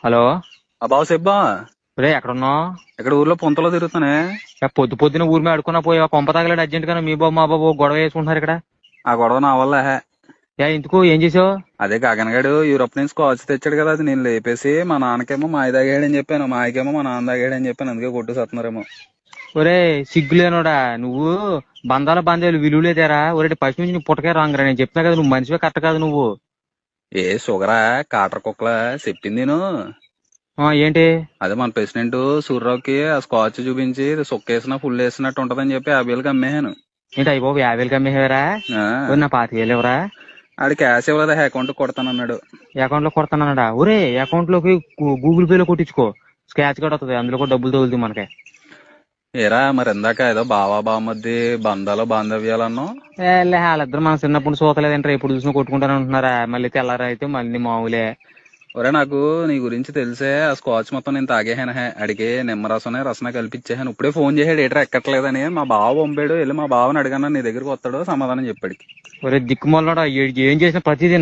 Hello. బాబు సెబ్బా రే ఎక్కడున్నావు? ఇక్కడ ఊర్లో పొంతలో తిరుగుతానే. పొద్దు పొద్దున ఊరి మీద అడుకున్నా పోయి కొంప తగలాడు అర్జెంట్ గా. మీ బాబు మా బాబు గొడవ వేసుకుంటున్నారు ఇక్కడ. ఆ గొడవ నా వల్ల ఎందుకు ఏం చేసావు? అదే గగనగాడు యూరోప్ నుంచి స్కాచ్ తెచ్చాడు కదా, అది నేను లేపేసి మా నాన్నకేమో మా తాగాడని చెప్పాను, మా ఆయకేమో మా నాన్న తాగాడని చెప్పాను, అందుకే కొట్టు సత్తున్నారేమో. ఒరే సిగ్గులేనోడా నువ్వు. బంధాల బంధాలు విలువలేదేరా. ఒరే ఫస్ట్ నుంచి నువ్వు పుట్టకే రాంగరా. నేను చెప్తున్నా కదా, నువ్వు మనిషివే కరెక్ట్ కాదు నువ్వు. ఏ షుగరా కాటర్ కుక్కలా చెప్పింది నేను. ఏంటి? అదే మన ప్రెసిడెంట్ సూర్యరావుకి ఆ స్కాచ్ చూపించి సుక్కేసినా ఫుల్ వేసినట్టు ఉంటదని చెప్పి 50,000కి అమ్మేహాను. ఏంటి అయిపోయి 50,000 అమ్మేవారా? నా 25,000 ఎవరా? ఆడి క్యాష్ ఇవ్వలేదు, అకౌంట్ కొడతానన్నాడు. అకౌంట్ లో కొడతానన్నాడా? ఒరే అకౌంట్ లోకి గూగుల్ పే లో కొట్టించుకో. స్క్రాచ్ కార్డ్ వస్తుంది, అందులో కూడా డబ్బులు తగులుతుంది మనకి. ఏరా మరి ఇందాక ఏదో బావా బామ్మద్ది బంధాలు బాంధవ్యాలన్నో. వాళ్ళిద్దరు మన చిన్నప్పుడు చూతలేదంటారా, ఎప్పుడు చూసినా కొట్టుకుంటానే ఉంటున్నారా. మళ్ళీ తెల్లారా అయితే మళ్ళీ మామూలే. ఒరే నాకు నీ గురించి తెలిసే ఆ స్కాచ్ మొత్తం నేను తాగేహాను. అడిగి నిమ్మరసనే రసన కల్పించేహాను. ఇప్పుడే ఫోన్ చేసాడు ఏట్రా ఎక్కట్లేదని. మా బావ పంపాడు, వెళ్ళి మా బావని అడిగాను, నీ దగ్గరికి వస్తాడు సమాధానం చెప్పాడు. ఒరే దిక్కుమల్లడా ఏం చేసిన ప్రతిదీ